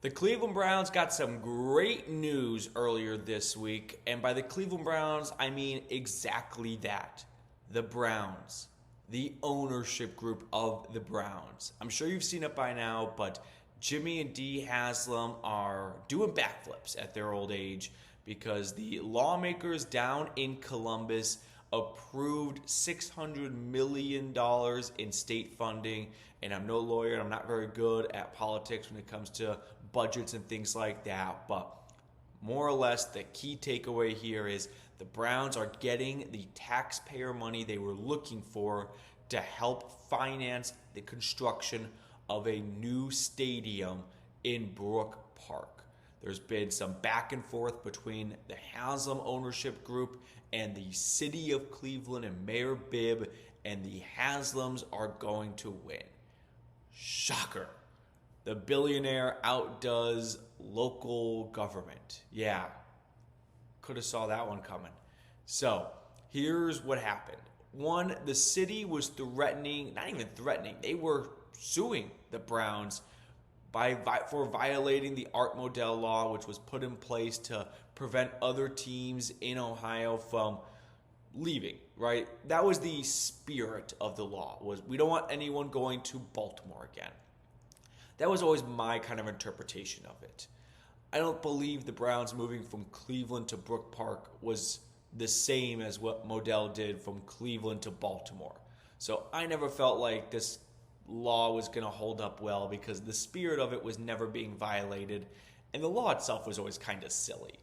The Cleveland Browns got some great news earlier this week, and by the Cleveland Browns, I mean exactly that. The Browns, the ownership group of the Browns. I'm sure you've seen it by now, but Jimmy and Dee Haslam are doing backflips at their old age because the lawmakers down in Columbus approved $600 million in state funding. And I'm no lawyer, and I'm not very good at politics when it comes to budgets and things like that. But more or less, the key takeaway here is the Browns are getting the taxpayer money they were looking for to help finance the construction of a new stadium in Brook Park. There's been some back and forth between the Haslam ownership group and the city of Cleveland and Mayor Bibb, and the Haslams are going to win. Shocker. The billionaire outdoes local government. Yeah, could have saw that one coming. So here's what happened. One, the city was threatening, not even threatening, they were suing the Browns for violating the Art Modell law, which was put in place to prevent other teams in Ohio from leaving, right? That was the spirit of the law, was we don't want anyone going to Baltimore again. That was always my kind of interpretation of it. I don't believe the Browns moving from Cleveland to Brook Park was the same as what Modell did from Cleveland to Baltimore. So I never felt like this law was going to hold up well because the spirit of it was never being violated, and the law itself was always kind of silly.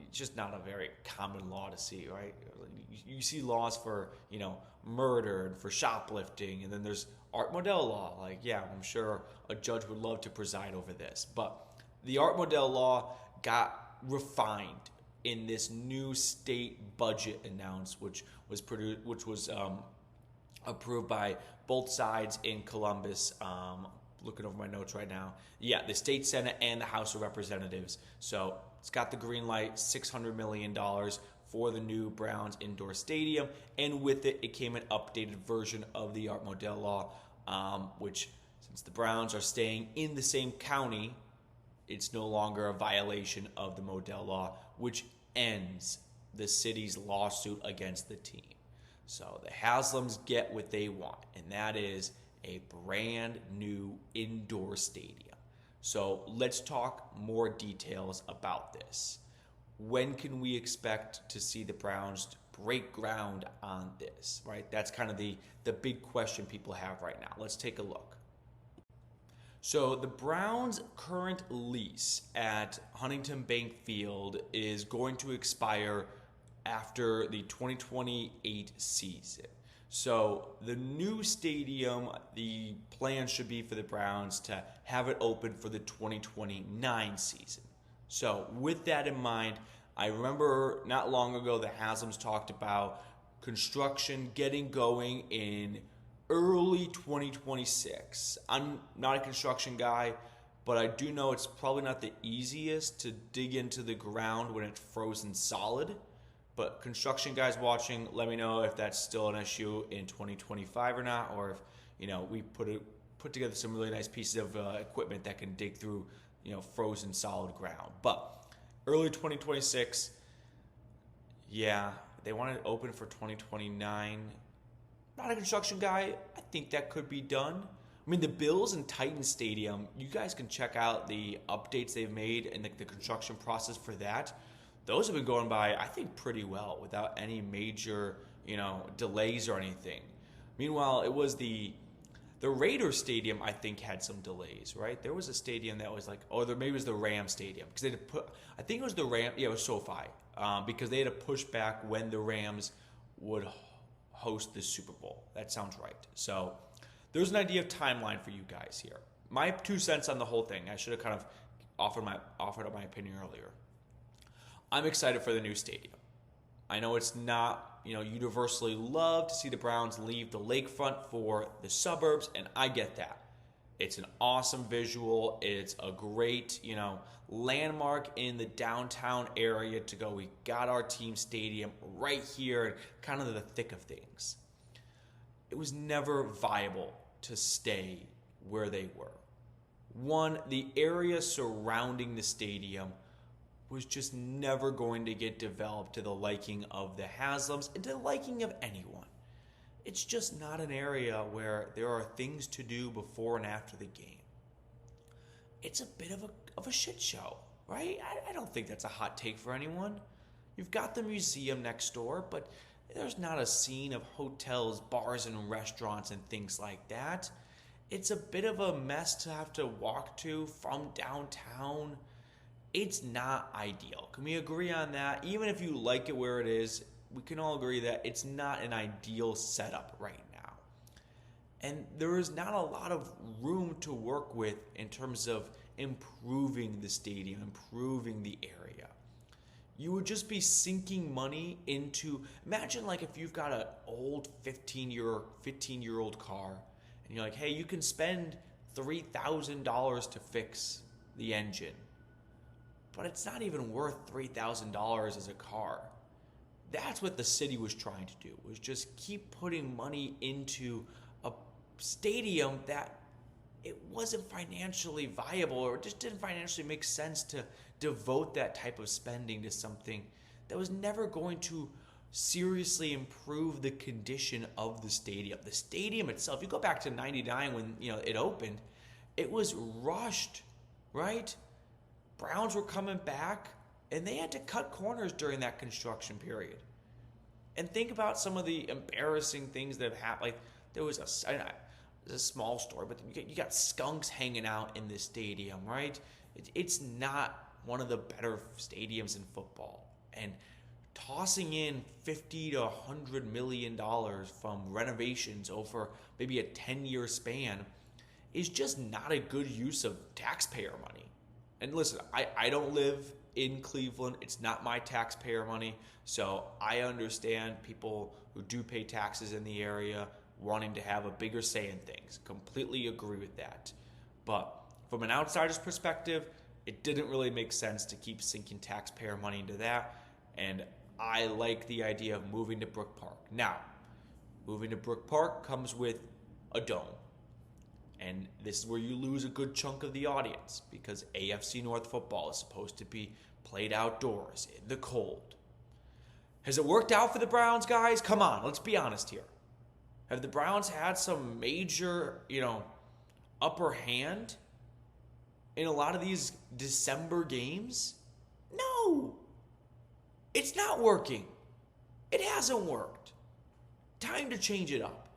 It's just not a very common law to see, right? You see laws for, murder and for shoplifting, and then there's Art Modell law. Like, yeah, I'm sure a judge would love to preside over this. But the Art Modell law got refined in this new state budget announced, which was approved by both sides in Columbus. Looking over my notes right now. Yeah, the state Senate and the House of Representatives. So it's got the green light, $600 million for the new Browns indoor stadium. And with it, it came an updated version of the Art Modell law, which, since the Browns are staying in the same county, it's no longer a violation of the Modell law, which ends the city's lawsuit against the team. So the Haslams get what they want, and that is a brand new indoor stadium. So let's talk more details about this. When can we expect to see the Browns break ground on this, right? That's kind of the big question people have right now. Let's take a look. So the Browns' current lease at Huntington Bank Field is going to expire after the 2028 season. So the new stadium, the plan should be for the Browns to have it open for the 2029 season. So with that in mind, I remember not long ago the Haslams talked about construction getting going in early 2026. I'm not a construction guy, but I do know it's probably not the easiest to dig into the ground when it's frozen solid. But construction guys watching, let me know if that's still an issue in 2025 or not, or if we put together some really nice pieces of equipment that can dig through frozen solid ground. But early 2026, yeah, they want it open for 2029. Not a construction guy. I think that could be done. I mean, the Bills and Titans Stadium, you guys can check out the updates they've made and the construction process for that. Those have been going by, I think, pretty well without any major, delays or anything. Meanwhile, it was the Raiders Stadium, I think, had some delays, right? There was a stadium that was like, maybe it was the Rams Stadium. Because they had to I think it was the Rams, it was SoFi. Because they had to push back when the Rams would host the Super Bowl. That sounds right. So there's an idea of timeline for you guys here. My 2 cents on the whole thing. I should have kind of offered up my opinion earlier. I'm excited for the new stadium. I know it's not, universally loved to see the Browns leave the lakefront for the suburbs, and I get that. It's an awesome visual. It's a great, landmark in the downtown area to go. We got our team stadium right here, kind of in the thick of things. It was never viable to stay where they were. One, the area surrounding the stadium was just never going to get developed to the liking of the Haslams and to the liking of anyone. It's just not an area where there are things to do before and after the game. It's a bit of a shit show, right? I don't think that's a hot take for anyone. You've got the museum next door, but there's not a scene of hotels, bars, and restaurants and things like that. It's a bit of a mess to have to walk to from downtown. It's not ideal. Can we agree on that? Even if you like it where it is, we can all agree that it's not an ideal setup right now. And there is not a lot of room to work with in terms of improving the stadium, improving the area. You would just be sinking money into, imagine like if you've got an old 15-year-old car and you're like, hey, you can spend $3,000 to fix the engine, but it's not even worth $3,000 as a car. That's what the city was trying to do, was just keep putting money into a stadium that it wasn't financially viable, or it just didn't financially make sense to devote that type of spending to something that was never going to seriously improve the condition of the stadium. The stadium itself, you go back to 99 when it opened, it was rushed, right? Browns were coming back, and they had to cut corners during that construction period. And think about some of the embarrassing things that have happened. Like there was it's a small story, but you got skunks hanging out in this stadium, right? It's not one of the better stadiums in football. And tossing in $50 to $100 million from renovations over maybe a 10-year span is just not a good use of taxpayer money. And listen, I don't live in Cleveland. It's not my taxpayer money. So I understand people who do pay taxes in the area wanting to have a bigger say in things. Completely agree with that. But from an outsider's perspective, it didn't really make sense to keep sinking taxpayer money into that. And I like the idea of moving to Brook Park. Now, moving to Brook Park comes with a dome. And this is where you lose a good chunk of the audience, because AFC North football is supposed to be played outdoors in the cold. Has it worked out for the Browns, guys? Come on, let's be honest here. Have the Browns had some major, upper hand in a lot of these December games? No. It's not working. It hasn't worked. Time to change it up.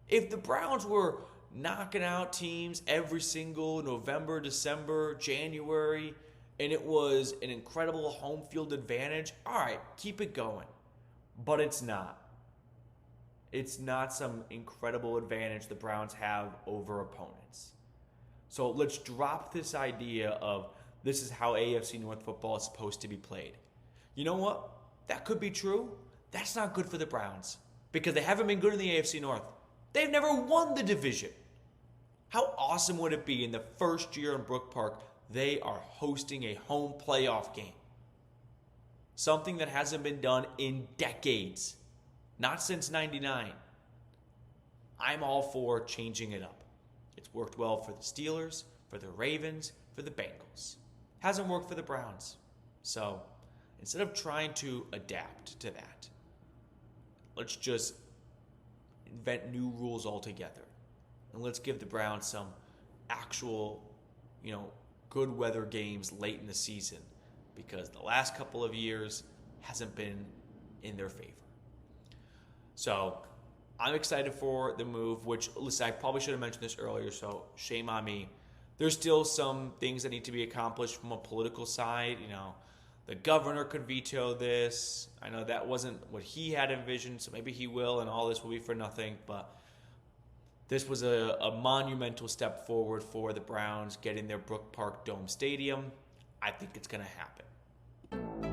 If the Browns were knocking out teams every single November, December, January, and it was an incredible home field advantage, all right, keep it going. But it's not. It's not some incredible advantage the Browns have over opponents. So let's drop this idea of this is how AFC North football is supposed to be played. You know what? That could be true. That's not good for the Browns because they haven't been good in the AFC North. They've never won the division. How awesome would it be in the first year in Brook Park, they are hosting a home playoff game? Something that hasn't been done in decades. Not since 99. I'm all for changing it up. It's worked well for the Steelers, for the Ravens, for the Bengals. Hasn't worked for the Browns. So instead of trying to adapt to that, let's just invent new rules altogether. And let's give the Browns some actual, good weather games late in the season, because the last couple of years hasn't been in their favor. So I'm excited for the move, which, listen, I probably should have mentioned this earlier, so shame on me. There's still some things that need to be accomplished from a political side. The governor could veto this. I know that wasn't what he had envisioned, so maybe he will, and all this will be for nothing. But this was a monumental step forward for the Browns getting their Brook Park Dome Stadium. I think it's going to happen.